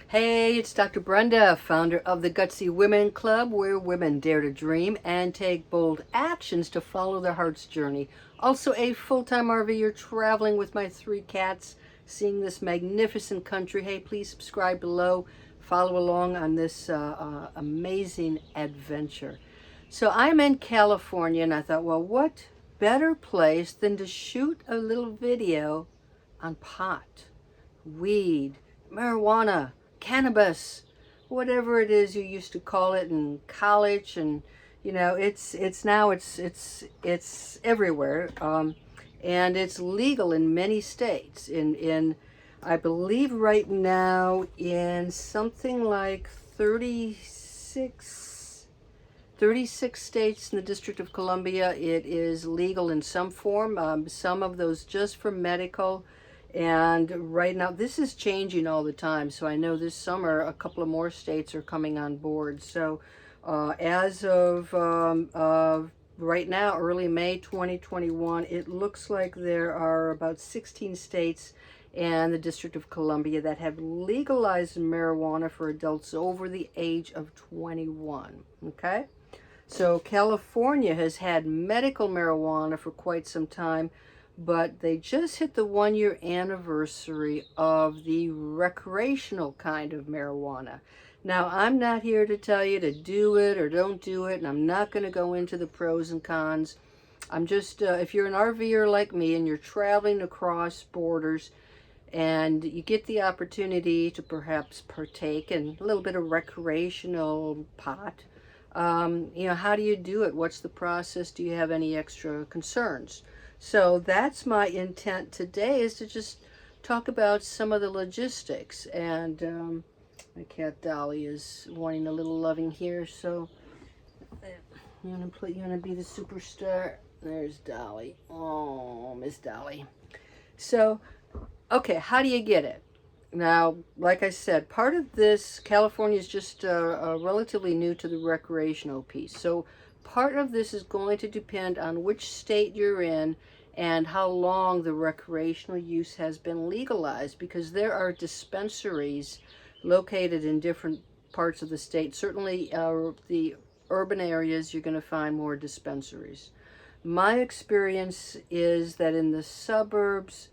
Hey, it's Dr. Brenda, founder of the Gutsy Women Club, where women dare to dream and take bold actions to follow their heart's journey. Also, a full-time RVer traveling with my 3 cats, seeing this magnificent country. Hey, please subscribe below. Follow along on this amazing adventure. So I'm in California, and I thought, well, what better place than to shoot a little video on pot, weed, marijuana, cannabis, whatever it is you used to call it in college, and it's now it's everywhere, and it's legal in many states. In I believe right now in something like 36 states in the District of Columbia, it is legal in some form. Some of those just for medical. And right now, this is changing all the time. So I know this summer, a couple of more states are coming on board. So as of right now, early May 2021, it looks like there are about 16 states and the District of Columbia that have legalized marijuana for adults over the age of 21. Okay? So California has had medical marijuana for quite some time, but they just hit the 1-year anniversary of the recreational kind of marijuana. Now, I'm not here to tell you to do it or don't do it, and I'm not going to go into the pros and cons. I'm just, if you're an RVer like me and you're traveling across borders and you get the opportunity to perhaps partake in a little bit of recreational pot, how do you do it? What's the process? Do you have any extra concerns? So that's my intent today, is to just talk about some of the logistics. And my cat Dolly is wanting a little loving here, so you wanna be the superstar? There's Dolly. Oh, Miss Dolly. So, okay, how do you get it? Now, like I said, part of this, California is just relatively new to the recreational piece. So part of this is going to depend on which state you're in and how long the recreational use has been legalized, because there are dispensaries located in different parts of the state. Certainly the urban areas, you're going to find more dispensaries. My experience is that in the suburbs,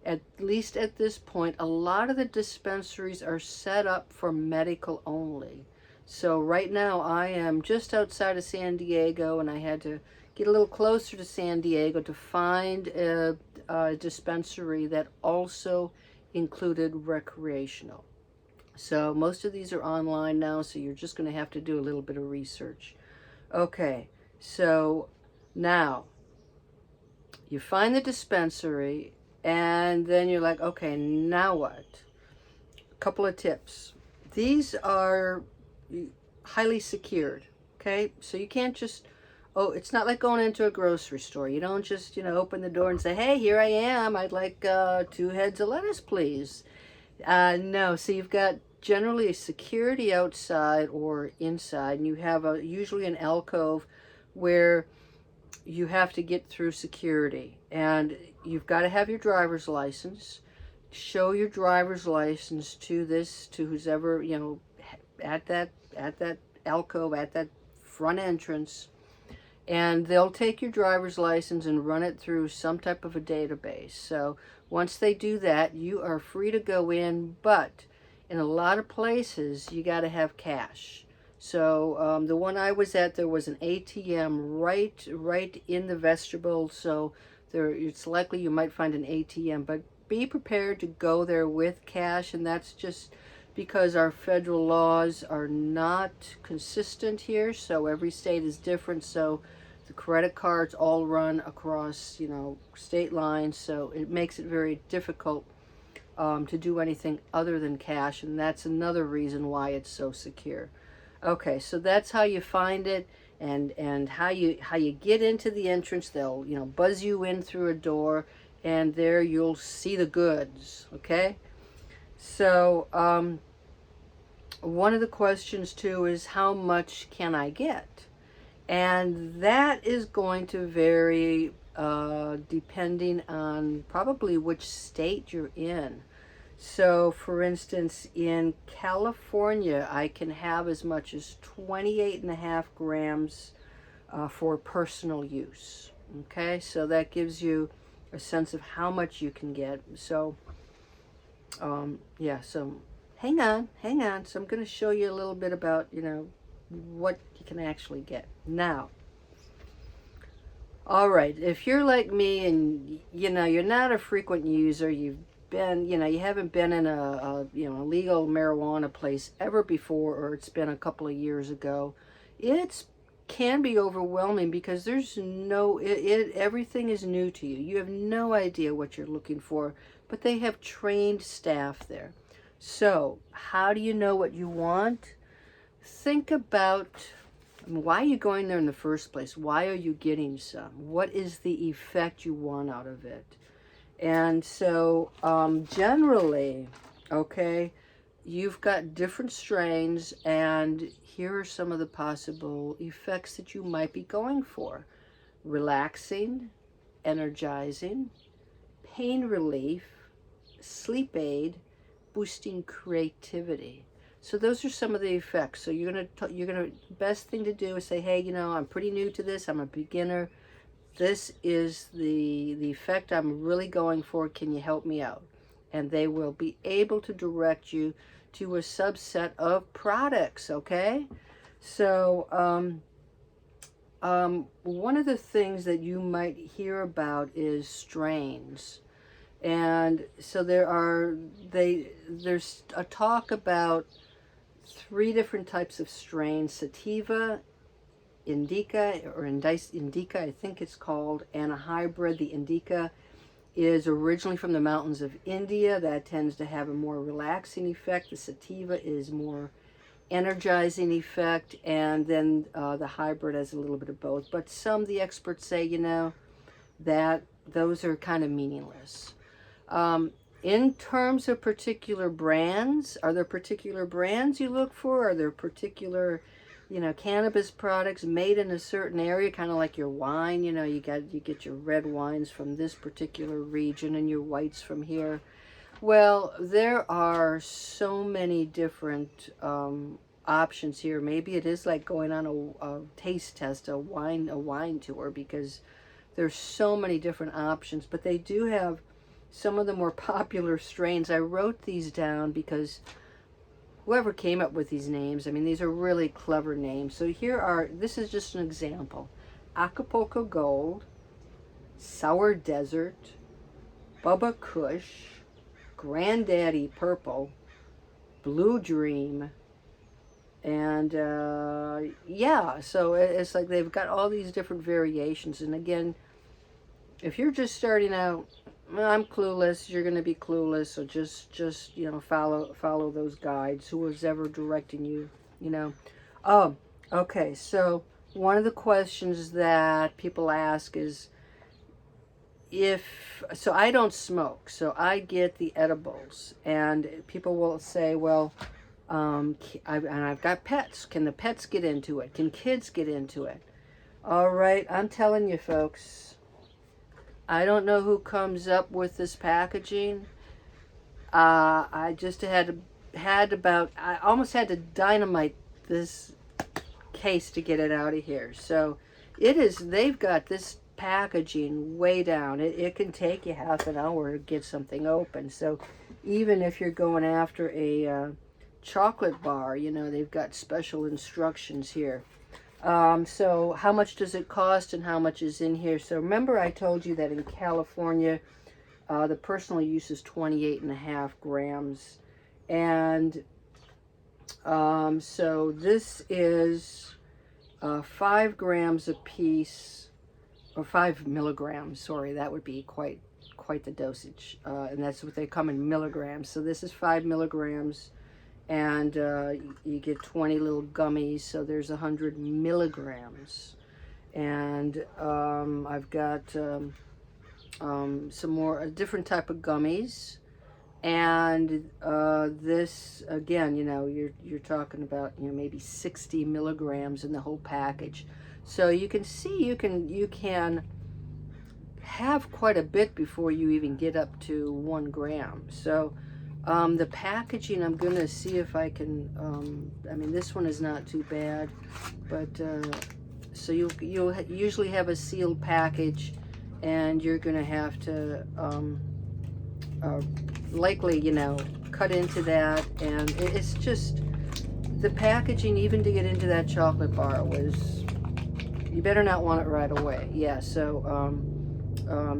at least at this point, a lot of the dispensaries are set up for medical only. So right now I am just outside of San Diego, and I had to get a little closer to San Diego to find a dispensary that also included recreational. So most of these are online now, so you're just going to have to do a little bit of research. Okay, so now you find the dispensary, and then you're like, okay, now what? A couple of tips. These are highly secured, okay? So you can't just, it's not like going into a grocery store. You don't just, open the door and say, hey, here I am. I'd like 2 heads of lettuce, please. No, so you've got generally a security outside or inside, and you have usually an alcove where you have to get through security, and you've got to have your driver's license. Show your driver's license to who's ever, at that alcove, at that front entrance, and they'll take your driver's license and run it through some type of a database. So once they do that, you are free to go in, but in a lot of places you got to have cash. So the one I was at, there was an ATM right in the vestibule. So it's likely you might find an ATM, but be prepared to go there with cash. And that's just because our federal laws are not consistent here. So every state is different. So the credit cards all run across, state lines. So it makes it very difficult to do anything other than cash. And that's another reason why it's so secure. Okay, so that's how you find it, and how you get into the entrance. They'll buzz you in through a door, and there you'll see the goods. Okay, so one of the questions too is, how much can I get? And that is going to vary depending on probably which state you're in. So, for instance, in California, I can have as much as 28.5 grams for personal use. Okay, so that gives you a sense of how much you can get. So, yeah, so hang on, hang on. So I'm going to show you a little bit about, what you can actually get. Now, all right, if you're like me and, you're not a frequent user, you've been, you haven't been in a legal marijuana place ever before, or it's been a couple of years ago, it can be overwhelming because there's everything is new to you. You have no idea what you're looking for, but they have trained staff there. So, how do you know what you want? Think about, why are you going there in the first place? Why are you getting some? What is the effect you want out of it? And so, generally, okay, you've got different strains, and here are some of the possible effects that you might be going for: relaxing, energizing, pain relief, sleep aid, boosting creativity. So those are some of the effects. So best thing to do is say, hey, I'm pretty new to this. I'm a beginner. This is the effect I'm really going for. Can you help me out? And they will be able to direct you to a subset of products. Okay. So one of the things that you might hear about is strains. And so there's a talk about 3 different types of strains: sativa, indica, or indica, I think it's called, and a hybrid. The indica is originally from the mountains of India. That tends to have a more relaxing effect. The sativa is more energizing effect, and then the hybrid has a little bit of both. But the experts say, that those are kind of meaningless. In terms of particular brands, are there particular brands you look for? Are there particular, cannabis products made in a certain area, kind of like your wine? You get your red wines from this particular region and your whites from here. Well, there are so many different options here. Maybe it is like going on a taste test, a wine tour, because there's so many different options. But they do have some of the more popular strains. I wrote these down because whoever came up with these names, these are really clever names. So this is just an example: Acapulco Gold, Sour Desert, Bubba Kush, Granddaddy Purple, Blue Dream, and yeah, so it's like they've got all these different variations. And again, if you're just starting out, I'm clueless, you're going to be clueless, so just follow those guides, who was ever directing you. Oh, okay, so one of the questions that people ask is, so I don't smoke, so I get the edibles, and people will say, well, I've got pets. Can the pets get into it? Can kids get into it? All right, I'm telling you, folks, I don't know who comes up with this packaging. I just I almost had to dynamite this case to get it out of here. So they've got this packaging way down. It can take you half an hour to get something open. So even if you're going after a chocolate bar, they've got special instructions here. So how much does it cost and how much is in here? So remember, I told you that in California, the personal use is 28.5 grams. And so this is 5 grams a piece, or 5 milligrams, sorry, that would be quite the dosage. And that's what they come in milligrams. So this is 5 milligrams. And you get 20 little gummies, so there's 100 milligrams. And I've got some more, a different type of gummies. And this, again, you're talking about, maybe 60 milligrams in the whole package. So you can see you can have quite a bit before you even get up to 1 gram. So The packaging, I'm going to see if I can, I mean, this one is not too bad, but, so you'll usually have a sealed package, and you're going to have to, likely, you know, cut into that, and it's just, the packaging, even to get into that chocolate bar, was, you better not want it right away. Yeah, so,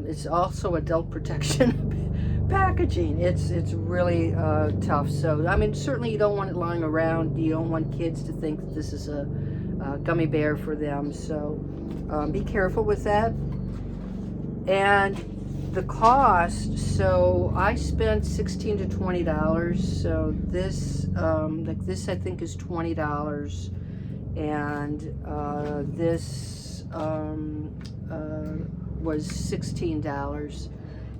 it's also adult protection packaging. It's really tough. So, I mean, certainly you don't want it lying around. You don't want kids to think that this is a gummy bear for them. So, be careful with that. And the cost, so I spent $16 to $20. So this, like this, I think is $20, and this was $16.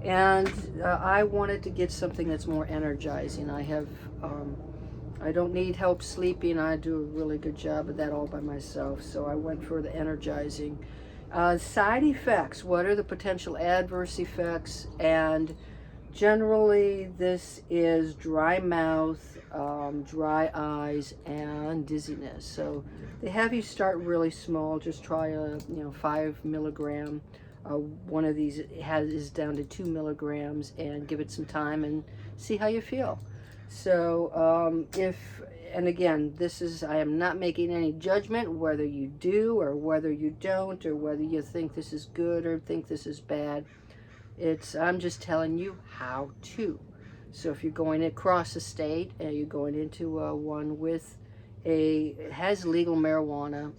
And I wanted to get something that's more energizing. I don't need help sleeping. I do a really good job of that all by myself. So I went for the energizing. Side effects. What are the potential adverse effects? And generally, this is dry mouth, dry eyes, and dizziness. So they have you start really small. Just try a 5 milligram. One of these is down to 2 milligrams, and give it some time and see how you feel. So and again, I am not making any judgment whether you do or whether you don't, or whether you think this is good or think this is bad. I'm just telling you how to. So if you're going across the state and you're going into one with has legal marijuana,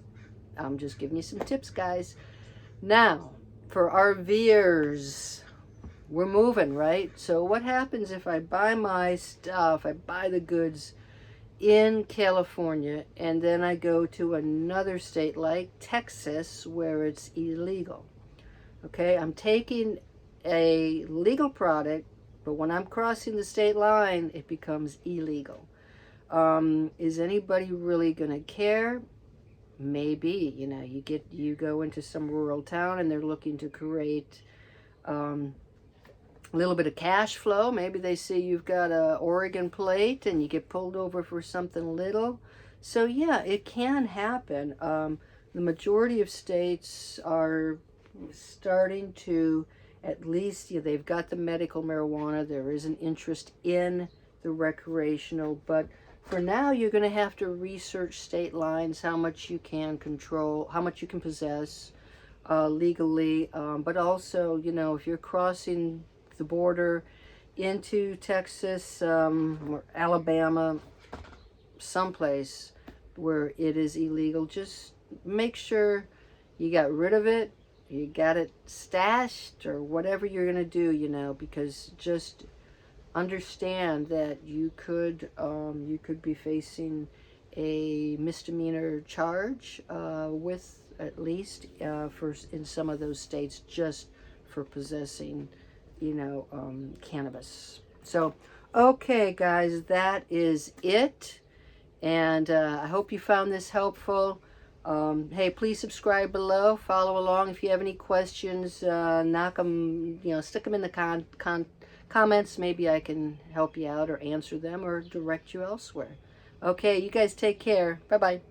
I'm just giving you some tips, guys. Now, for RVers, we're moving, right? So what happens if I buy my stuff, I buy the goods in California, and then I go to another state like Texas where it's illegal? Okay, I'm taking a legal product, but when I'm crossing the state line, it becomes illegal. Is anybody really going to care? Maybe. You go into some rural town and they're looking to create a little bit of cash flow. Maybe they see you've got a Oregon plate and you get pulled over for something little. So yeah, it can happen. The majority of states are starting to, at least, they've got the medical marijuana. There is an interest in the recreational, but for now, you're going to have to research state lines, how much you can control, how much you can possess legally, but also, if you're crossing the border into Texas or Alabama, someplace where it is illegal, just make sure you got rid of it, you got it stashed, or whatever you're going to do, because just understand that you could be facing a misdemeanor charge with, at least in some of those states, just for possessing cannabis. So okay, guys, that is it, and I hope you found this helpful. Hey, please subscribe below, follow along. If you have any questions, knock them, stick them in the comments. Maybe I can help you out or answer them or direct you elsewhere. Okay, you guys take care. Bye-bye.